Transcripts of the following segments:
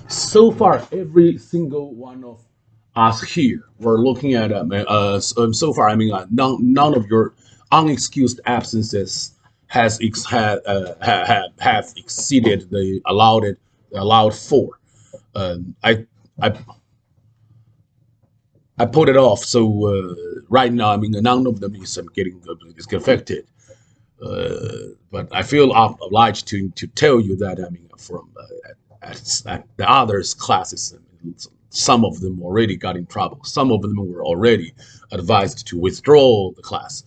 So far, every single one of us here, we're looking at so far. I mean, none of your unexcused absences has have exceeded the allowed for. I I I put it off. So right now, I mean, none of them is getting is affected. But I feel obliged to tell you that I mean from at the others classes, I mean, some of them already got in trouble. Some of them were already advised to withdraw the class.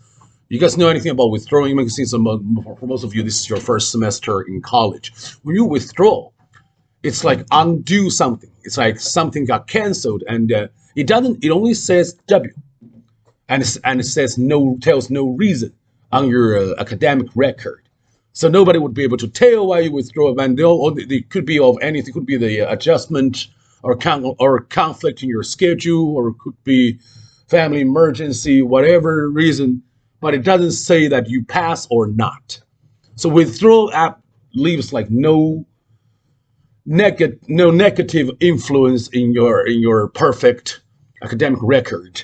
You guys know anything about withdrawing? You may see some for most of you. This is your first semester in college. When you withdraw, it's like undo something. It's like something got canceled, and it doesn't. It only says W, and it says no, tells no reason on your academic record. So nobody would be able to tell why you withdraw. And they could be of anything. It could be the adjustment or conflict in your schedule, or it could be family emergency, whatever reason. But it doesn't say that you pass or not. So withdrawal app leaves like no negative influence in your perfect academic record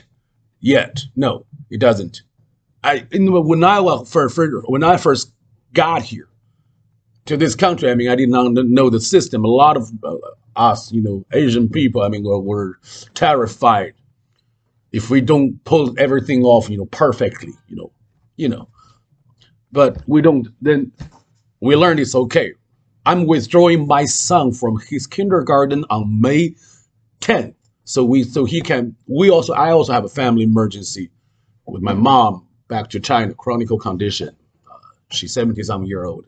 yet. No, it doesn't. When I first got here to this country, I mean, I did not know the system. A lot of us, Asian people, I mean, were terrified if we don't pull everything off, perfectly, you know. But we don't. Then we learned it's okay. I'm withdrawing my son from his kindergarten on May 10th, so he can. I also have a family emergency with my mom back to China, chronic condition. She's 70 some year old.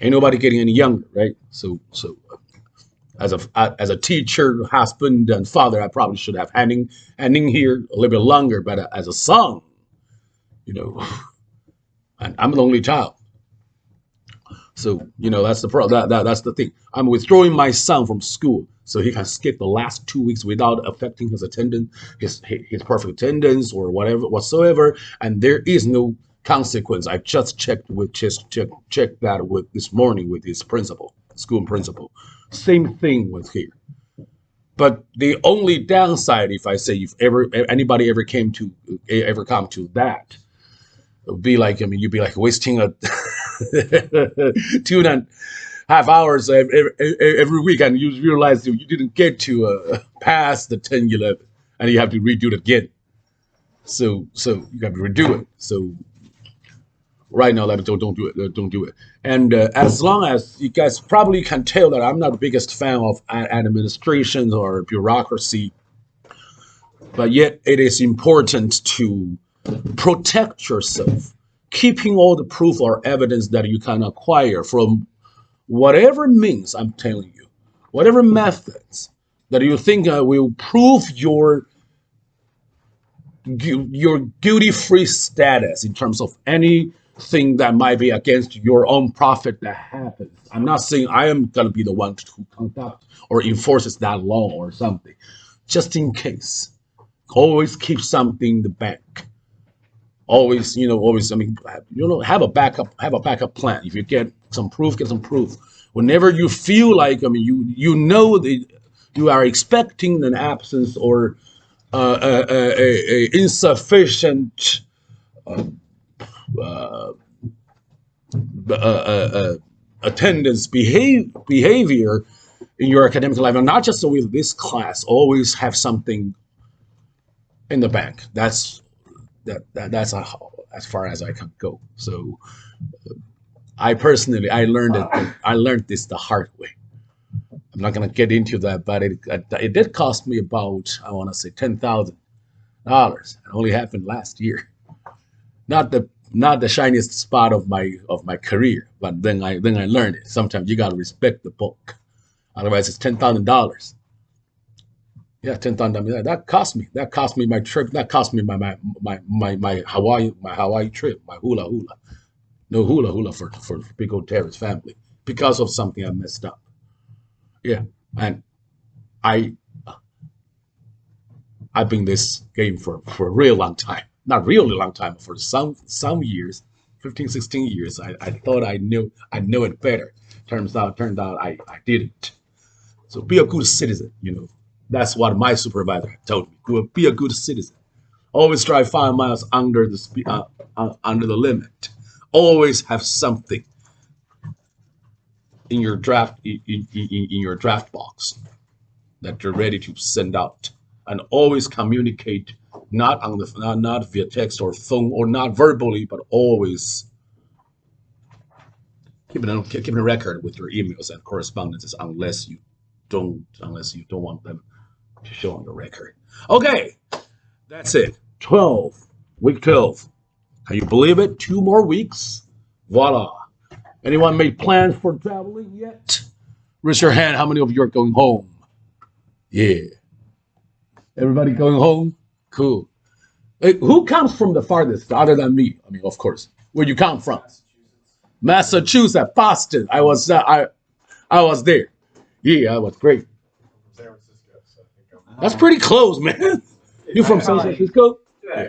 Ain't nobody getting any younger, right? So as a teacher, husband, and father, I probably should have hanging here a little bit longer. But as a son, you know, and I'm the only child. So that's the that's the thing. I'm withdrawing my son from school so he can skip the last 2 weeks without affecting his attendance, his perfect attendance or whatever whatsoever. And there is no consequence. I just checked that with this morning with his principal, school principal. Same thing with here. But the only downside, if I say if ever anybody ever come to that, it would be like, I mean, you'd be like wasting a 2.5 hours every week, and you realize you didn't get to pass the 10, 11, and you have to redo it again. So you have to redo it. So right now, like, don't do it. Don't do it. And as long as you guys probably can tell that I'm not the biggest fan of administration or bureaucracy, but yet it is important to protect yourself, keeping all the proof or evidence that you can acquire from whatever means. I'm telling you, whatever methods that you think will prove your guilty-free status in terms of anything that might be against your own profit that happens. I'm not saying I am going to be the one to conduct or enforces that law or something. Just in case, always keep something in the bank. Always. I mean, have a backup plan. If you get some proof, get some proof. Whenever you feel like, I mean, you know that you are expecting an absence or a insufficient attendance behavior in your academic life, and not just with this class. Always have something in the bank. That's as far as I can go. So I personally, I learned this the hard way. I'm not gonna get into that, but it did cost me about, I want to say, $10,000. It only happened last year. Not the shiniest spot of my career, but then I learned it. Sometimes you gotta respect the book, otherwise it's $10,000. Yeah, $10,000. That cost me. That cost me my trip. That cost me my Hawaii trip, my hula hula. No hula hula for Big old Terry's family because of something I messed up. Yeah, and I I've been in this game for a real long time. Not really long time, for some years, 15, 16 years. I thought I knew it better. Turned out I didn't. So be a good citizen, you know. That's what my supervisor told me. Be a good citizen. Always drive 5 miles under the under the limit. Always have something in your draft box that you're ready to send out, and always communicate not on the not via text or phone or not verbally, but always keeping a record with your emails and correspondences, unless you don't want them to show on the record. Okay, that's it. 12, week 12. Can you believe it? 2 more weeks. Voila. Anyone made plans for traveling yet? Raise your hand. How many of you are going home? Yeah. Everybody going home? Cool. Hey, who comes from the farthest other than me? I mean, of course. Where you come from? Massachusetts, Boston. I was there. Yeah, I was great. San Francisco, so I think That's pretty close, man. You from San Francisco? Yeah.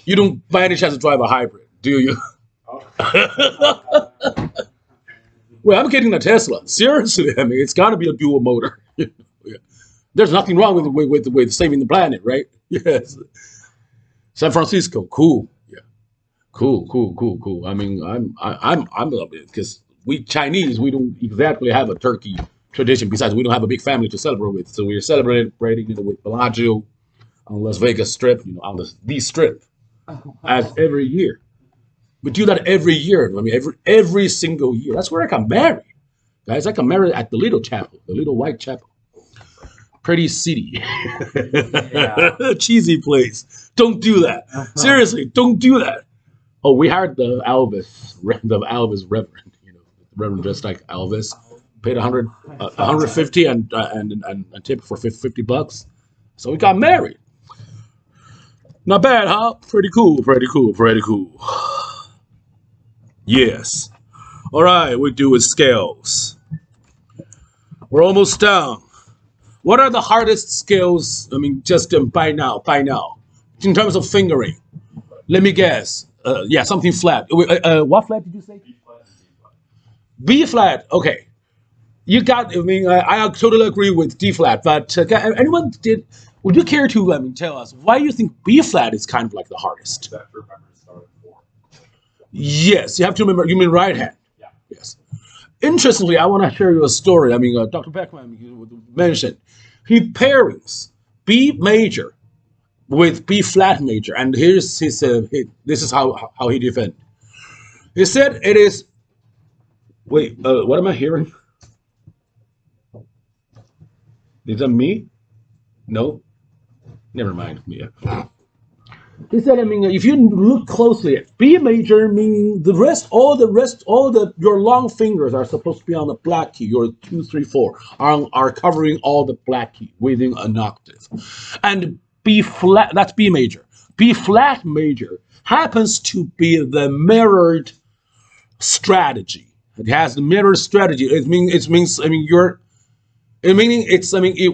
You don't by any chance drive a hybrid, do you? Well, I'm getting a Tesla. Seriously, I mean, it's got to be a dual motor. Yeah. There's nothing wrong with saving the planet, right? Yes. San Francisco, cool. Yeah, cool. I mean, I'm a bit, because we Chinese, we don't exactly have a turkey tradition. Besides, we don't have a big family to celebrate with, so we're celebrating, with Bellagio on Las Vegas Strip, on the Strip, as every year. We do that every year. I mean, every single year. That's where I got married, guys. I got married at the little chapel, the little white chapel. Pretty city. Yeah. Cheesy place. Don't do that. Seriously, don't do that. Oh, we hired the Elvis Reverend. The Reverend dressed like Elvis. Paid 150 and tip for $50. So we got married. Not bad, huh? Pretty cool. Yes. All right, we do with scales. We're almost done. What are the hardest scales? I mean, just by now, in terms of fingering. Let me guess. Yeah, something flat. What flat did you say? B flat and D flat. B flat. Okay. You got. I mean, I totally agree with D flat. But would you care to tell us why you think B flat is kind of like the hardest? You have to remember to start at 4. Yes, you have to remember. You mean right hand? Yeah. Yes. Interestingly, I want to share you a story. I mean, Dr. Beckman mentioned he pairings B major with B flat major, and here's his. This is how he defended. He said it is. Wait, what am I hearing? Is that me? No. Never mind. Yeah. He said, I mean, if you look closely at B major, meaning your long fingers are supposed to be on the black key. Your 2, 3, 4 are covering all the black key within an octave. And B flat, that's B major. B flat major happens to be the mirrored strategy. It has the mirrored strategy. It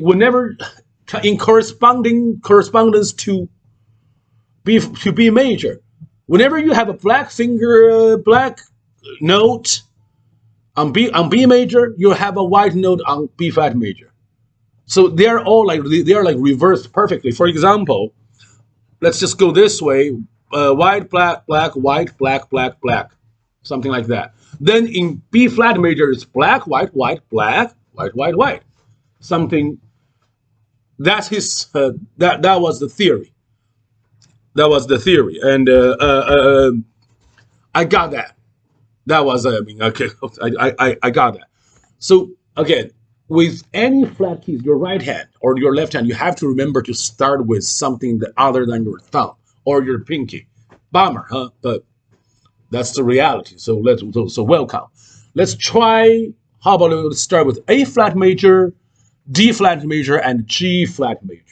will never in correspondence to B major. Whenever you have a black note on B major, you have a white note on B flat major. So they are like reversed perfectly. For example, let's just go this way: white, black, black, white, black, black, black, something like that. Then in B flat major, it's black, white, white, black, white, white, white. Something. That's his. That was the theory. That was the theory, and I got that. That was okay. I got that. So again, with any flat keys, your right hand or your left hand, you have to remember to start with something other than your thumb or your pinky. Bummer, huh? But that's the reality. So welcome. Let's try. How about let's start with A flat major, D flat major, and G flat major.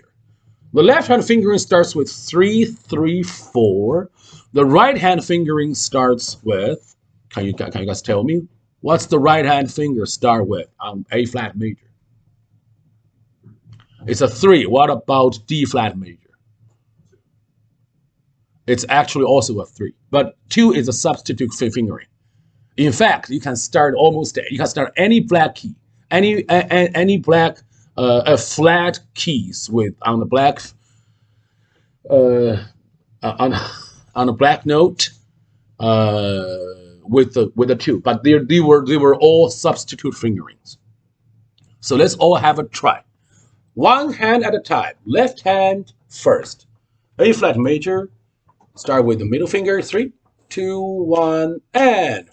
The left hand fingering starts with 3, 3, 4. The right hand fingering starts with. Can you guys tell me what's the right hand finger start with on A flat major? It's a 3. What about D flat major? It's actually also a 3, but 2 is a substitute fingering. In fact, you can start any black key, any black a flat keys with on the black uh, on a black note with the two, but they were all substitute fingerings. So let's all have a try. One hand at a time. Left hand first. A flat major. Start with the middle finger. 3, 2, 1, and.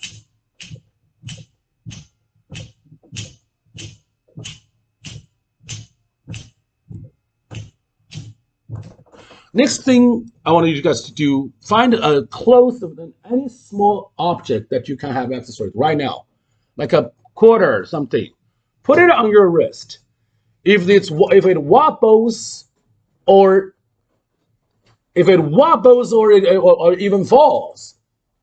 Next thing I want you guys to do, find a close of any small object that you can have access to right now, like a quarter or something. Put it on your wrist. If it wobbles, or or even falls,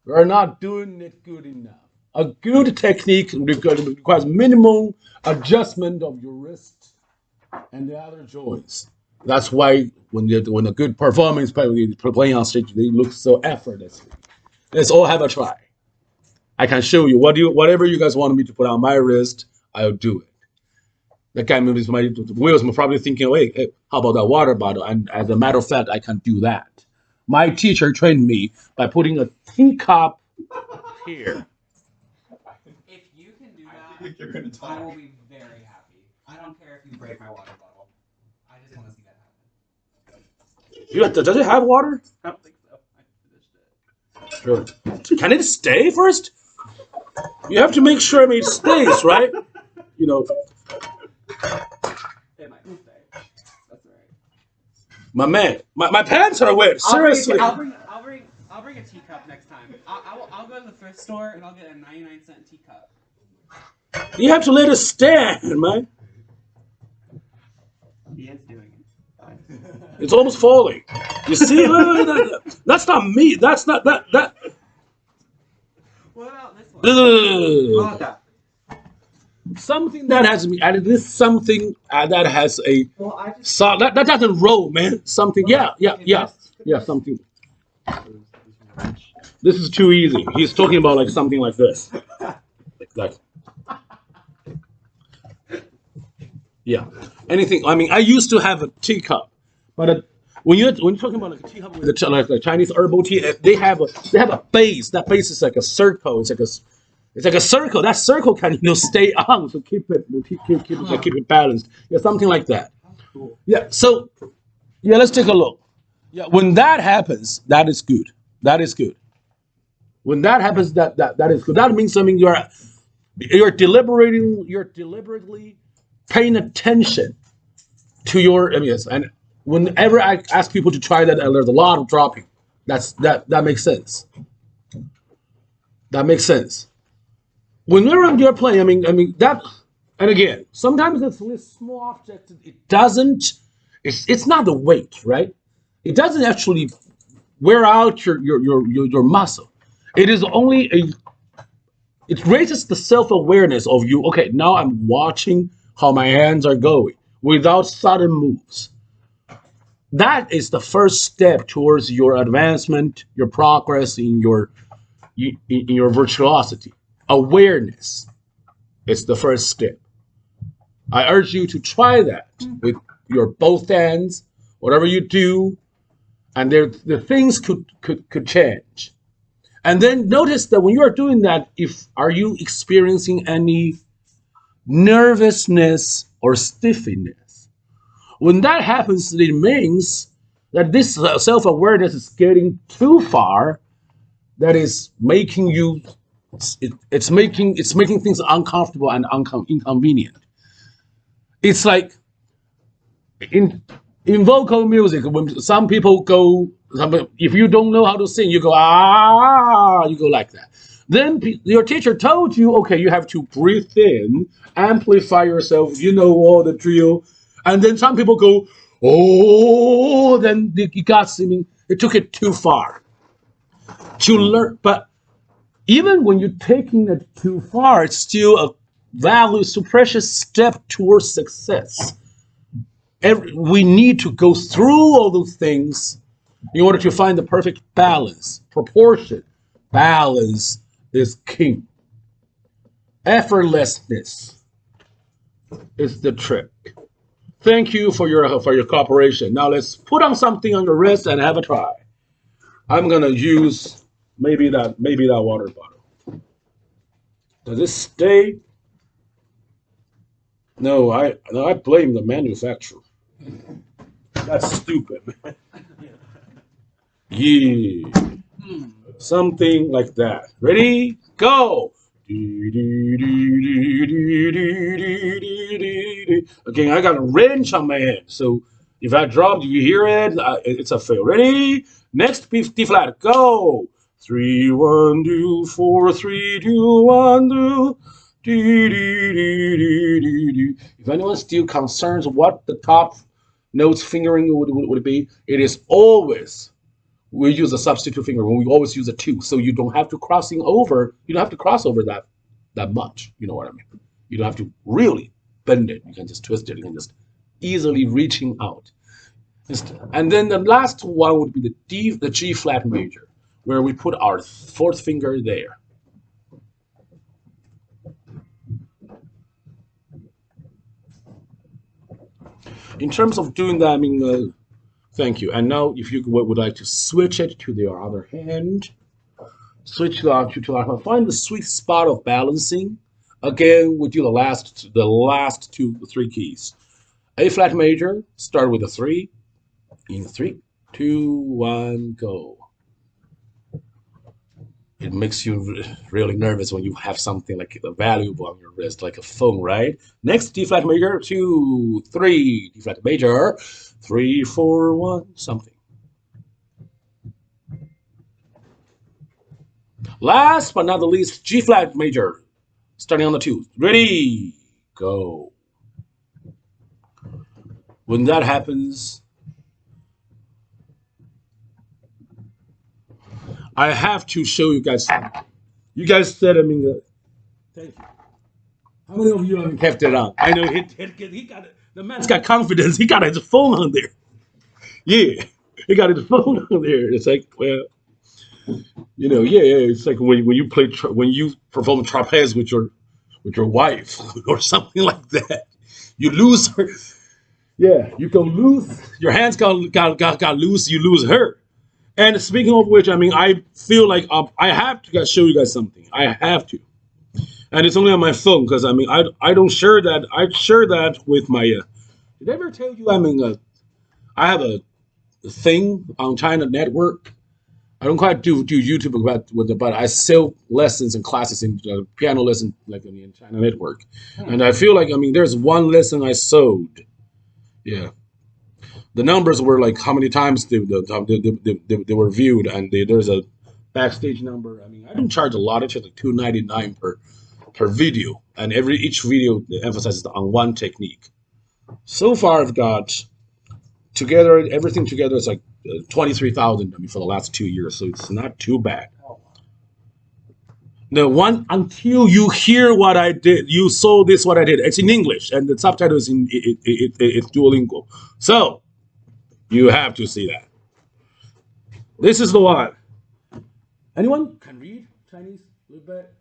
you're not doing it good enough. A good technique requires minimum adjustment of your wrist and the other joints. That's why when a good performance playing on stage, they look so effortlessly. Let's all have a try. I can show you whatever you guys want me to put on my wrist, I'll do it. The guy moves Will's probably thinking, wait, hey, how about that water bottle? And as a matter of fact, I can do that. My teacher trained me by putting a teacup here. If you can do I think that, you're gonna I will talk. be very happy. I don't care if you break my water bottle. I just want to see that happen. Does it have water? I don't think so. I finished it. Sure. Can it stay first? You have to make sure it stays, right? You know, It might stay. That's right. my man, my pants are wet. Seriously. I'll bring a teacup next time. I'll go to the thrift store and I'll get a 99-cent teacup. You have to let it stand, man. He is doing it. It's almost falling. You see? That's not me. That's not that. What about this one? How about that? Something that has me, and this something that has a Well, I just. so that doesn't roll, man. Something, yeah, something. This is too easy. He's talking about like something like this, like yeah, anything. I mean, I used to have a teacup, but when you're talking about like a teacup with like Chinese herbal tea, they have a base. That base is like a circle. It's like a circle. That circle can stay on, so keep it balanced. Yeah, something like that. Cool. Yeah. So yeah, let's take a look. Yeah, when that happens, that is good. That is good. When that happens, that is good. That means something you're deliberately paying attention to your yes. And whenever I ask people to try that, and there's a lot of dropping. That makes sense. That makes sense. Whenever you're playing, I mean that, and again, sometimes it's with small objects. It doesn't. It's not the weight, right? It doesn't actually wear out your muscle. It is only it raises the self-awareness of you. Okay, now I'm watching how my hands are going without sudden moves. That is the first step towards your advancement, your progress in your virtuosity. Awareness is the first step. I urge you to try that with your both hands, whatever you do, and the things could change. And then notice that when you are doing that, are you experiencing any nervousness or stiffiness? When that happens, it means that this self-awareness is getting too far. That is making you. It's making things uncomfortable and inconvenient. It's like in vocal music, when some people go, if you don't know how to sing, you go you go like that. Then your teacher told you, okay, you have to breathe in, amplify yourself. You know all the drill, and then some people go, oh, then you got singing. It took it too far to learn, but. Even when you're taking it too far, it's still a precious step towards success. We need to go through all those things in order to find the perfect balance, proportion. Balance is king. Effortlessness is the trick. Thank you for your cooperation. Now let's put on something on your wrist and have a try. I'm gonna use maybe that water bottle. Does it stay? No, I blame the manufacturer. That's stupid. Yeah, something like that. Ready? Go. Okay, I got a wrench on my hand, so if I drop, do you hear it? It's a fail. Ready? Next D flat. Go. 3 1 2 4 3 2 1 2. If anyone's still concerns what the top notes fingering would be, it is always we use a substitute finger when we always use a two, so you don't have to crossing over. You don't have to cross over that much. You know what I mean? You don't have to really bend it. You can just twist it. You can just easily reaching out. And then the last one would be the G flat major, where we put our fourth finger there. In terms of doing that, I mean, thank you. And now, if you would like to switch it to the other hand, switch to our find the sweet spot of balancing. Again, we do the last three keys. A flat major, start with a 3. In 3, 2, 1, go. It makes you really nervous when you have something like a valuable on your wrist, like a phone, right? Next, D flat major, 2, 3, D flat major, 3, 4, 1, something. Last but not the least, G flat major, starting on the 2. Ready, go. When that happens, I have to show you guys something. You guys said, I mean, thank you. How many of you haven't kept it on? I know he got it. The man's got confidence. He got his phone on there. Yeah, he got his phone on there. It's like, well, yeah. It's like when you when you perform trapeze with your wife or something like that. You lose her. Yeah, you can lose. Your hands got loose. You lose her. And speaking of which, I mean, I feel like I have to show you guys something. I have to, and it's only on my phone because I mean, I don't share that. I share that with my. Did I ever tell you? I mean, I have a thing on China Network. I don't quite do YouTube but I sell lessons and classes in piano lesson like in China Network, and I feel like I mean, there's one lesson I sold. Yeah, the numbers were like how many times they were viewed, and there's a backstage number. I mean, I don't charge a lot. It's just like $2.99 per video, and each video emphasizes on one technique. So far, I've got everything together is like 23,000. I mean, for the last 2 years, so it's not too bad. The one until you hear what I did, you saw this what I did. It's in English, and the subtitle is it's Duolingo. So you have to see that. This is the one. Anyone can read Chinese a little bit?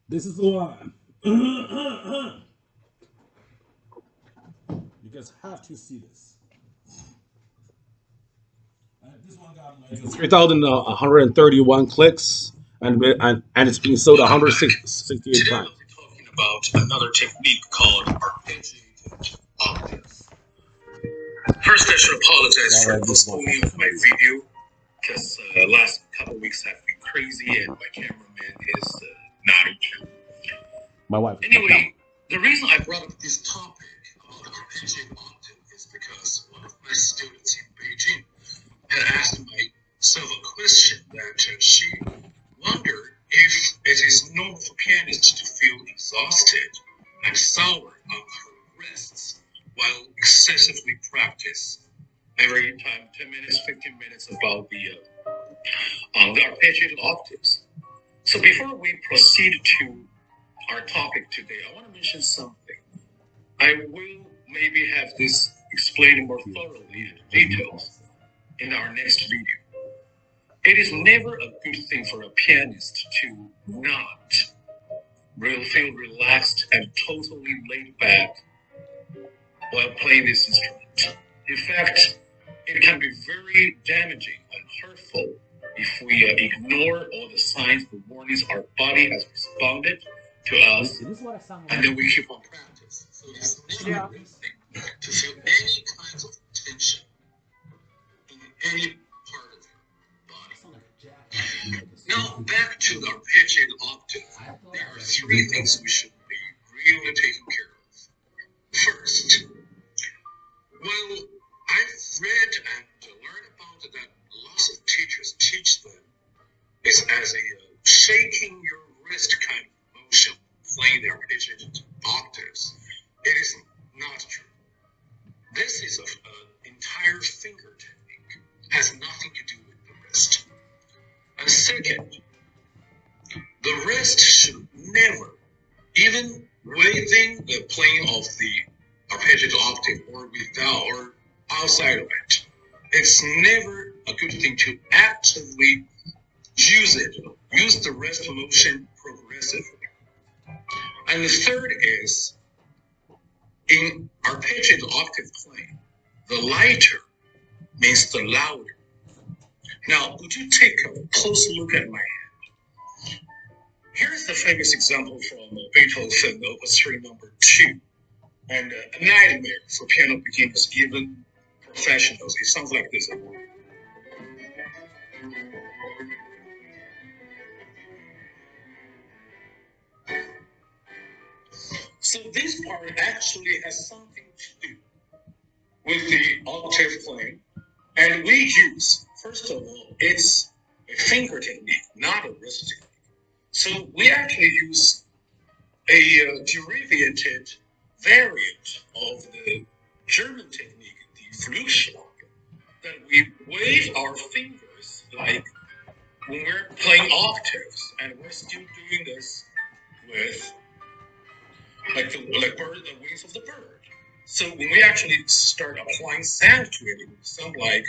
This is the one. You guys have to see this. This one got like 3,131 clicks, and it's being sold 168 times. Today we'll be talking about another technique called arpeggiated octaves. First, I should apologize for postponing my video because last couple of weeks have been crazy, and my cameraman is not here. My wife. Anyway, the reason I brought up this topic of arpeggiated octave is because one of my students in Beijing had asked myself a question that she wondered if it is normal for pianists to feel exhausted and sour on her wrists while excessively practice every time 10 minutes, 15 minutes about the arpeggiated octaves. So before we proceed to our topic today, I want to mention something. I will maybe have this explained more thoroughly in details in our next video. It is never a good thing for a pianist to not really feel relaxed and totally laid back while playing this instrument. In fact, it can be very damaging and hurtful if we ignore all the signs, the warnings our body has responded to us, and then we keep on practice. So it's never a good thing to feel any kinds of tension in any part of your body. Now back to the arpeggiated octave. There are three things we should be really taking care of. First, well, I've read and learned about that lots of teachers teach them is as a shaking your wrist kind of motion, playing the arpeggiated octaves. It is not true. This is an entire finger technique, has nothing to do with the wrist. And second, the wrist should never, even within the plane of the arpeggiated octave or without or outside of it, it's never a good thing to actively use the wrist motion progressively. And the third is, in arpeggiated octave playing, the lighter means the louder. Now, would you take a close look at my hand? Here's the famous example from Beethoven, Opus 3 number 2, and a nightmare for piano beginners, even professionals. It sounds like this. So this part actually has something to do with the octave playing, and we use, first of all, it's a finger technique, not a wrist technique. So we actually use a derivative variant of the German technique, the Flugschlag, that we wave our fingers like when we're playing octaves, and we're still doing this with like the wings of the bird. So when we actually start applying sound to it, it will sound like.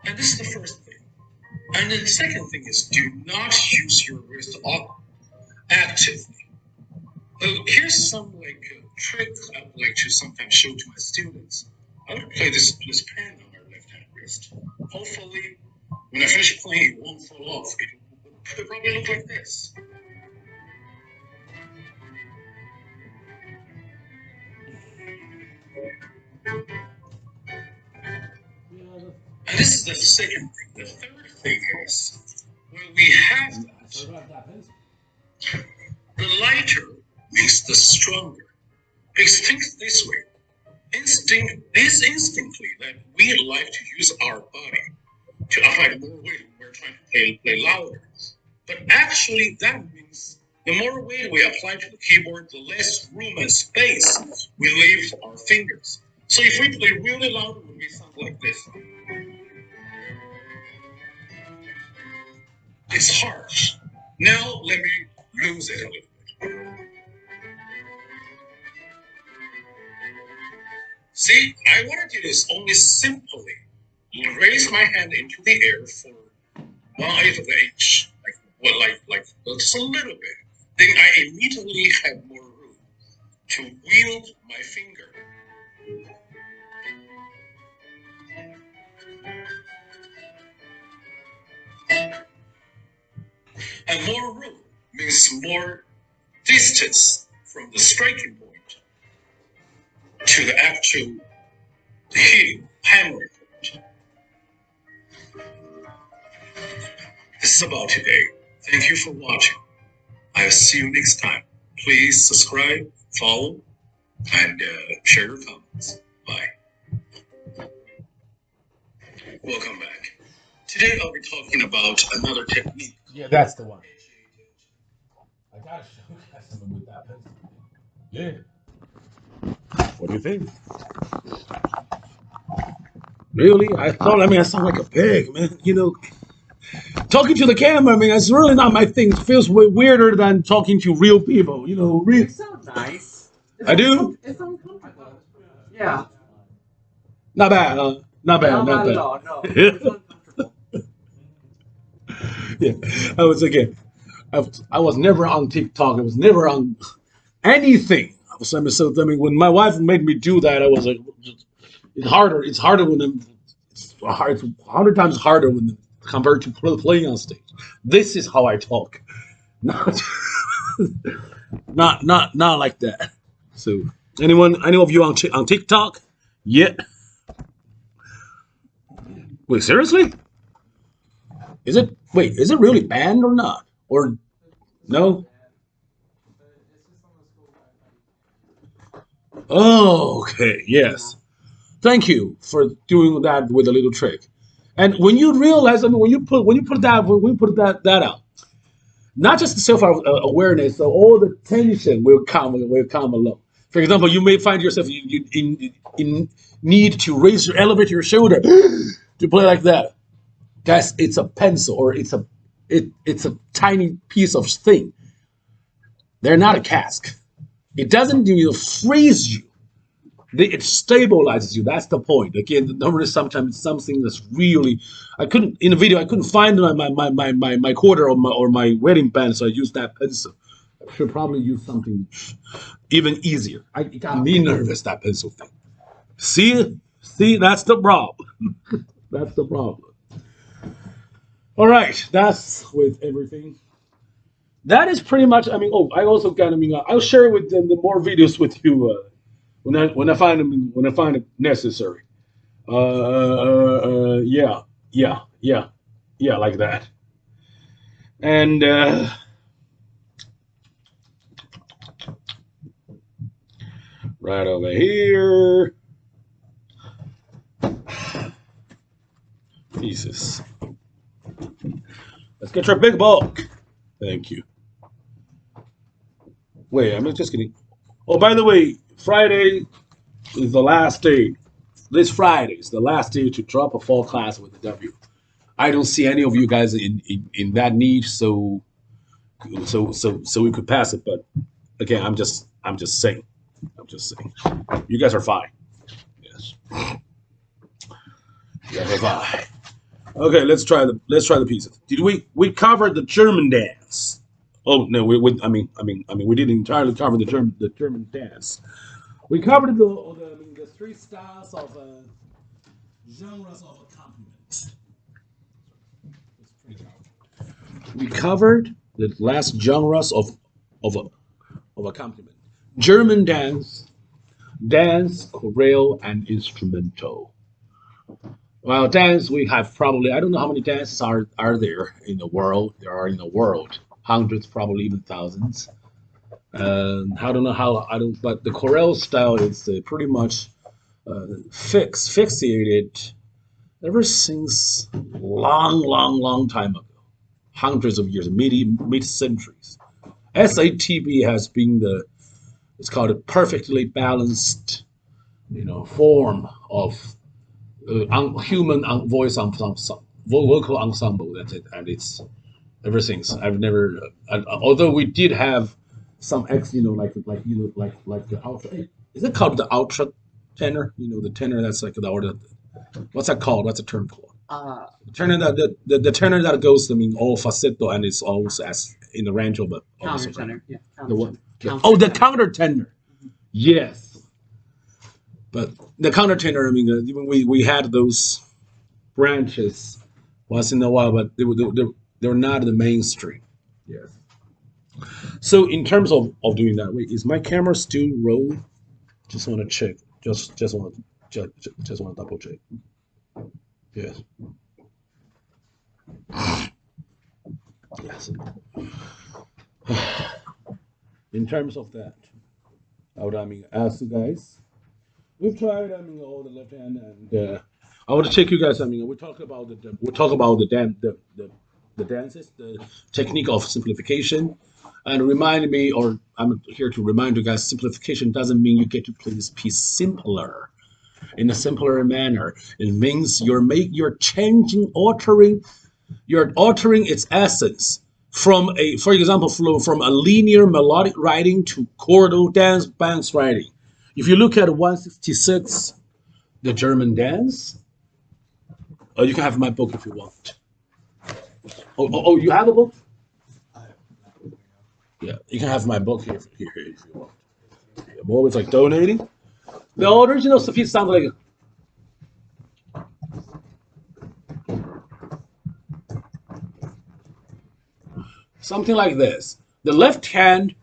And this is the first thing. And then the second thing is, do not use your wrist actively. Here's some trick I would like to sometimes show to my students. I would play this pen on my left hand wrist. Hopefully, when I finish playing, it won't fall off. It will probably look like this. And this is the second thing. The third thing is, when we have that, the lighter makes the stronger. Because think this way. Instinctively that we like to use our body to apply more weight when we're trying to play louder. But actually that means the more weight we apply to the keyboard, the less room and space we leave our fingers. So if we play really loud, it would sound like this. It's harsh. Now let me lose it a little bit. See, what I did is only simply raise my hand into the air for 1/8 of the H, like just a little bit. Then I immediately have more room to wield my finger. And more room means more distance from the striking point to the actual hitting, hammering point. This is about today. Thank you for watching. I'll see you next time. Please subscribe, follow, and share your comments. Bye. Welcome back. Today I'll be talking about another technique. Yeah, that's the one. I gotta show you guys something with that pencil. Yeah. What do you think? Really? I sound like a pig, man. Talking to the camera, it's really not my thing. It feels way weirder than talking to real people. You sound nice. I do? It's uncomfortable. Yeah. Not bad, huh? Not bad, Not not bad at bad. all. No, it's uncomfortable. Yeah, I was again. I was never on TikTok. I was never on anything. I mean, so I mean, when my wife made me do that, I was like, it's harder. It's harder when it's hard. It's 100 times harder when compared to playing on stage. This is how I talk, not not like that. So, any of you on TikTok yet? Wait, seriously? Is it? Wait, is it really banned or not? Or no? Oh, okay. Yes. Thank you for doing that with a little trick. And when you realize, I mean, when you put that out, not just the self awareness, so all the tension will come along. For example, you may find yourself in need to raise your elevate your shoulder to play like that. Guys, it's a pencil or it's a tiny piece of thing. They're not a cask. It doesn't freeze you. It stabilizes you. That's the point. Again, notice sometimes it's something that's really I couldn't in the video. I couldn't find my quarter or my wedding band, so I used that pencil. I should probably use something even easier. It got me nervous, that pencil thing. See, that's the problem. That's the problem. All right, that's with everything. That is pretty much. I mean, oh, I also got. I mean, I'll share with them the more videos with you when I find them when I find it necessary. Yeah, yeah, like that. And right over here, pieces. Let's get your big bulk. Thank you. Wait, I'm just kidding. Oh, by the way, Friday is the last day. This Friday is the last day to drop a fall class with the W. I don't see any of you guys in that need, so we could pass it. But again, I'm just saying. I'm just saying. You guys are fine. Yes. You guys are fine. Okay, let's try the pieces. Did we covered the German dance? Oh no, I mean we didn't entirely cover the German dance. We covered the three styles of genres of accompaniment. We covered the last genres of accompaniment: German dance, chorale, and instrumental. Well, dance we have probably I don't know how many dances are there in the world. There are in the world hundreds, probably even thousands. I don't know how I don't, but the chorale style is pretty much fixated ever since long time ago, hundreds of years, mid centuries. SATB has been it's called a perfectly balanced, form of human voice ensemble, vocal ensemble. That's it, and it's ever since. I've never, although we did have some like the ultra. Is it called the ultra tenor? The tenor that's like the order. What's that called? What's the term called? The tenor the tenor that goes, I mean, all falsetto and it's always as in the range of a Countertenor. Yeah. the what? Countertenor. The countertenor. Yes, but the countertenor. I mean, even we had those branches once in a while, but they were not the mainstream. Yes. So in terms of doing that, wait, is my camera still rolling? Just want to check. Just want to double check. Yes. Yes. In terms of that, I would ask you guys. We've tried all the left hand and I want to check you guys. We talk about the dances, the technique of simplification, and remind me, or I'm here to remind you guys, simplification doesn't mean you get to play this piece simpler, in a simpler manner. It means you're altering its essence for example, from a linear melodic writing to chordal dance banks writing. If you look at 166, the German dance, Oh, you can have my book if you want. Oh, you have a book? Yeah, you can have my book here if you want. I'm always like donating. The original piece sounds like something like this. The left hand,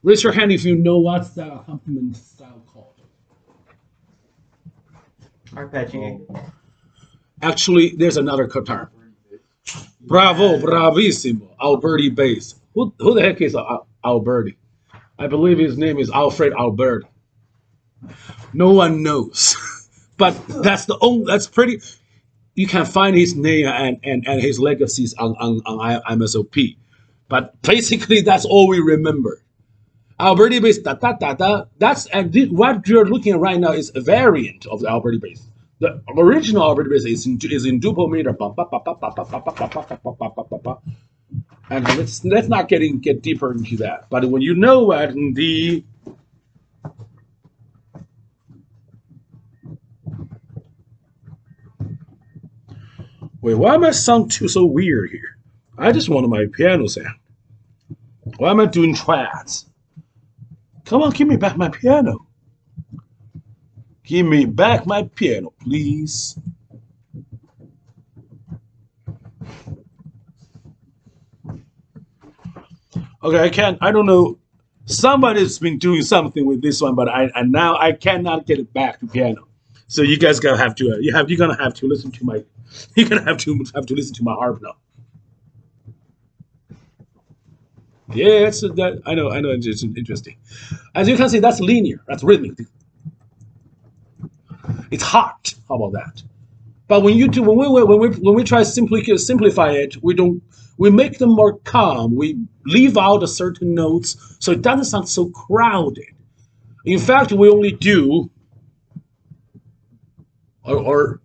raise your hand if you know what's that accompaniment style called. Arpeggiating. Actually, there's another term. Bravo, bravissimo, Alberti bass. Who the heck is Alberti? I believe his name is Alfred Alberti. No one knows, but that's pretty. You can find his name and his legacies on MSOP, but basically that's all we remember. Alberti bass, da da da da. What you're looking at right now is a variant of the Alberti bass. The original Alberti bass is in duple meter. And let's not get deeper into that. But when you know what the wait, why am I sound so weird here? I just wanted my piano sound. Why am I doing trads? Come on, give me back my piano. Give me back my piano, please. Okay, I don't know. Somebody's been doing something with this one, but now I cannot get it back to piano. So you guys gonna have to you're gonna have to listen to my listen to my harp now. Yeah, I know it's interesting. As you can see, that's linear, that's rhythmic. It's hot. How about that? But when we try to simplify it, we make them more calm. We leave out a certain notes so it doesn't sound so crowded. In fact, we only do or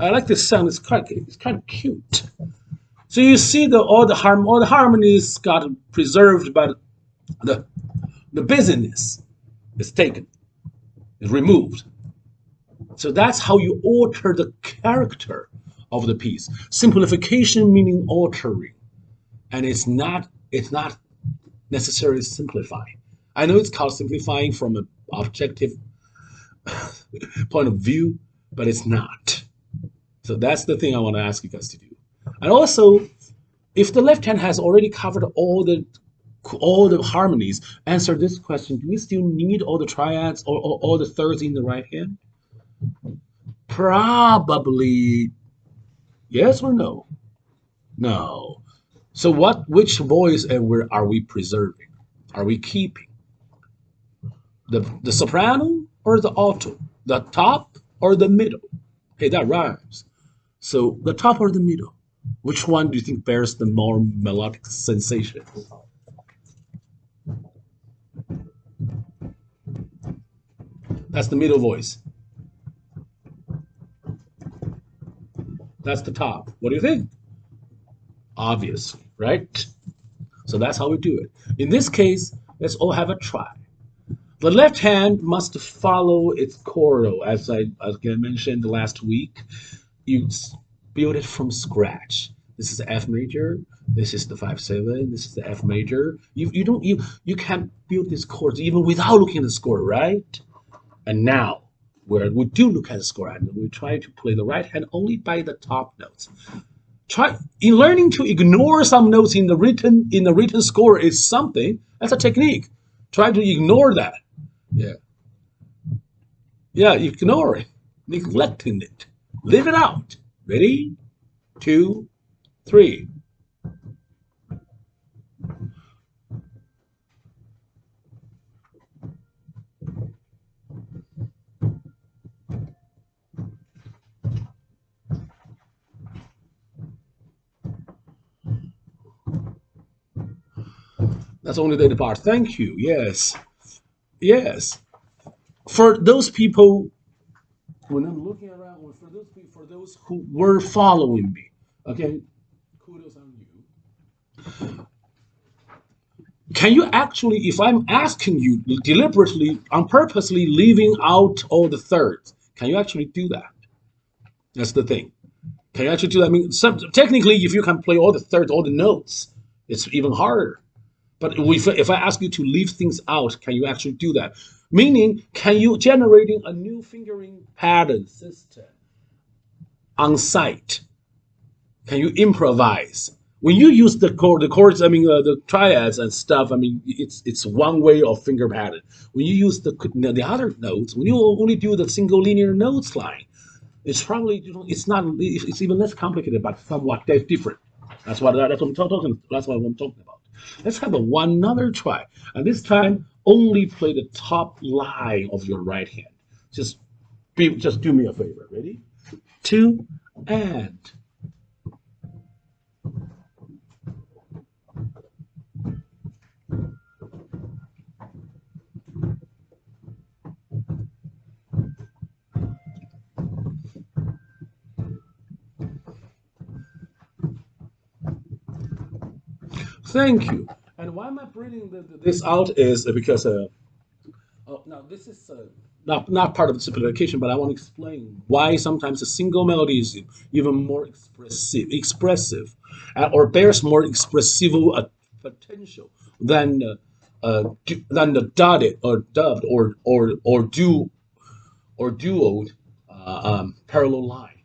I like this sound. It's kind of cute. So you see all the harmonies got preserved, but the busyness is taken, is removed. So that's how you alter the character of the piece. Simplification meaning altering, and it's not necessarily simplifying. I know it's called simplifying from an objective point of view, but it's not. So that's the thing I want to ask you guys to do. And also, if the left hand has already covered all the harmonies, answer this question: do we still need all the triads or all the thirds in the right hand? Probably yes or no? No. So which voice and where are we preserving? Are we keeping? The soprano or the alto? The top or the middle? Hey, that rhymes. So the top or the middle? Which one do you think bears the more melodic sensation? That's the middle voice. That's the top. What do you think? Obviously, right? So that's how we do it. In this case, let's all have a try. The left hand must follow its chordo, as I mentioned last week. You build it from scratch. This is the F major. This is the 5/7. This is the F major. You can't build these chords even without looking at the score, right? And now we do look at the score and we try to play the right hand only by the top notes. Try in learning to ignore some notes in the written score is something. That's a technique. Try to ignore that. Yeah, ignore it, neglecting it. Leave it out. Ready? 2, 3. That's only the part. Thank you. Yes. Yes. For those people, when I'm looking around, for those who were following me, okay, kudos on you. Can you actually, if I'm asking you deliberately, on purposely leaving out all the thirds, can you actually do that? That's the thing. Can you actually do that? I mean, technically, if you can play all the thirds, all the notes, it's even harder. But if I ask you to leave things out, can you actually do that? Meaning, can you generating a new fingering pattern system on site? Can you improvise? When you use the chords, I mean the triads and stuff. I mean it's one way of finger pattern. When you use the other notes, when you only do the single linear notes line, it's probably it's not it's even less complicated, but somewhat different. That's what I'm talking. That's what I'm talking about. Let's have one other try, and this time only play the top line of your right hand. Just do me a favor. Ready? 2 and. Thank you. And why am I bringing this out is because now this is not part of the simplification, but I want to explain why sometimes a single melody is even more expressive, or bears more expressive potential than the dotted or dubbed or duoed parallel line.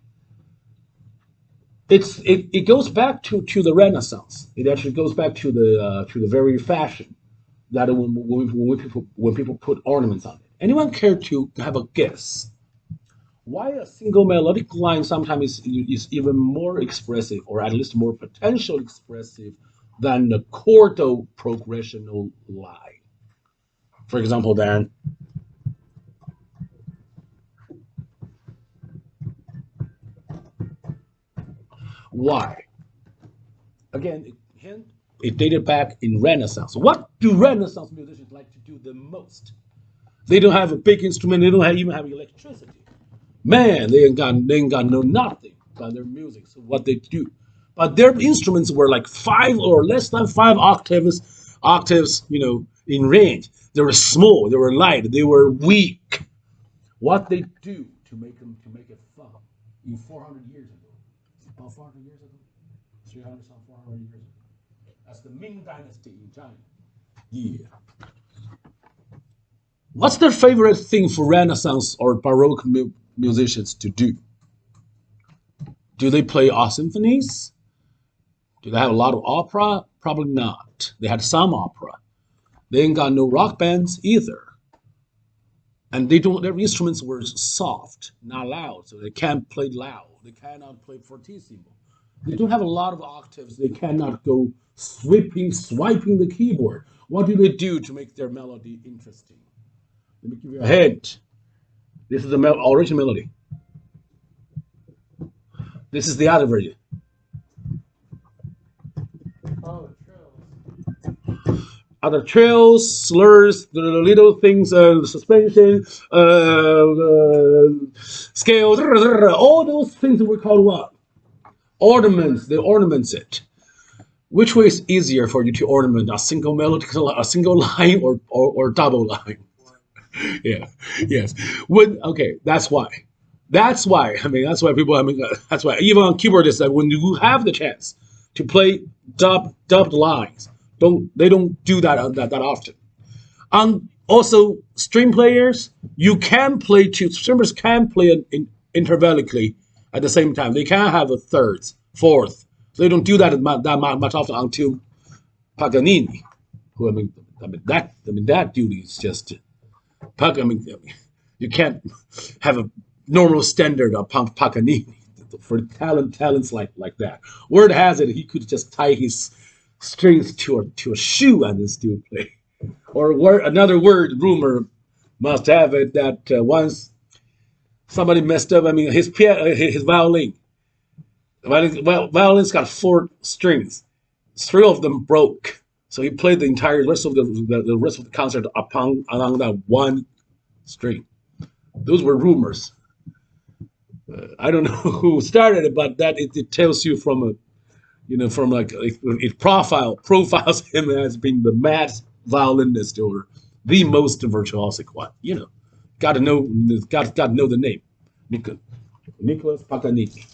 It goes back to the Renaissance. It actually goes back to the very fashion that when people put ornaments on it. Anyone care to have a guess why a single melodic line sometimes is even more expressive, or at least more potential expressive, than the chordal progressional line? For example, then. Why? Again, it dated back in Renaissance. What do Renaissance musicians like to do the most? They don't have a big instrument. They don't even have electricity. Man, they ain't got no nothing by their music. So what they do, but their instruments were like 5 or less than 5 octaves, in range. They were small. They were light. They were weak. What they do to make it fun in 400 years ago. About 400 years ago? 300 some 400 years ago. That's the Ming Dynasty in China. Yeah. What's their favorite thing for Renaissance or Baroque musicians to do? Do they play all symphonies? Do they have a lot of opera? Probably not. They had some opera. They ain't got no rock bands either. And their instruments were soft, not loud, so they can't play loud. They cannot play fortissimo. They don't have a lot of octaves. They cannot go swiping the keyboard. What do they do to make their melody interesting? Let me give you a hint. This is the original melody. This is the other version. Oh, trills. Other trills, slurs, the little things, suspension, scales, all those things were called what? Ornaments. They ornaments it. Which way is easier for you to ornament a single melody, a single line, or double line? Yeah. Yes. Okay. That's why. That's why. I mean, that's why people. I mean, that's why even on keyboardists, that when you have the chance to play dubbed lines, they don't do that often. Also, string players, streamers can play intervallically at the same time. They can have a thirds, fourth. So they don't do that much often until Paganini, who that dude is just. You can't have a normal standard of Paganini for talents like that. Word has it, he could just tie his strings to a shoe and then still play. Or another rumor must have it that once somebody messed up. I mean, his violin. Violin's got 4 strings. 3 of them broke. So he played the entire rest of the rest of the concert along that one string. Those were rumors. I don't know who started it, but that it tells you from You know, from like it profiles him as being the mad violinist or the most virtuosic one. You know, got to know, got to know the name, Nicholas Paganini.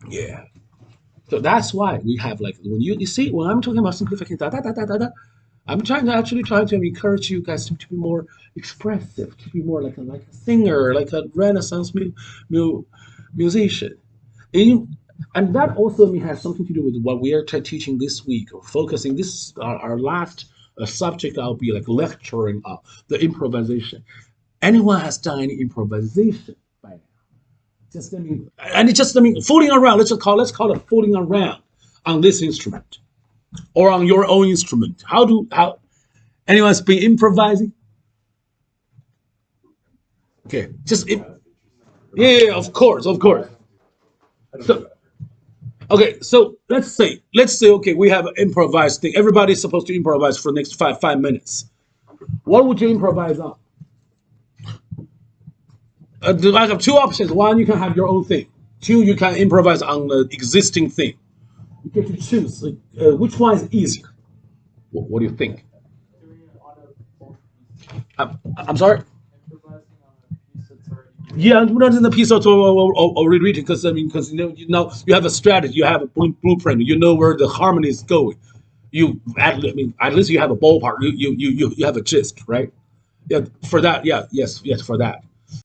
Yeah. So that's why we have like when you see when I'm talking about simplification, I'm trying to encourage you guys to be more expressive, to be more like a singer, like a Renaissance mu, musician. And, and that also has something to do with what we are teaching this week, or focusing. This is our last subject. I'll be like lecturing the improvisation. Anyone has done any improvisation by now? Just and it's just fooling around. Let's call it fooling around on this instrument or on your own instrument. How anyone's been improvising? Okay, yeah, of course, of course. So okay, so let's say okay, we have an improvised thing. Everybody's supposed to improvise for the next five minutes. What would you improvise on? I have two options. One, you can have your own thing. Two, you can improvise on the existing thing. You get to choose which one is easier. What do you think? Doing it on I'm sorry. improvising on a piece that's already Yeah, I'm not in the piece or reread it because because you have a strategy, you have a blueprint, you know where the harmony is going. At least you have a ballpark. You have a gist, right? Yeah, for that. Yeah, yes, for that.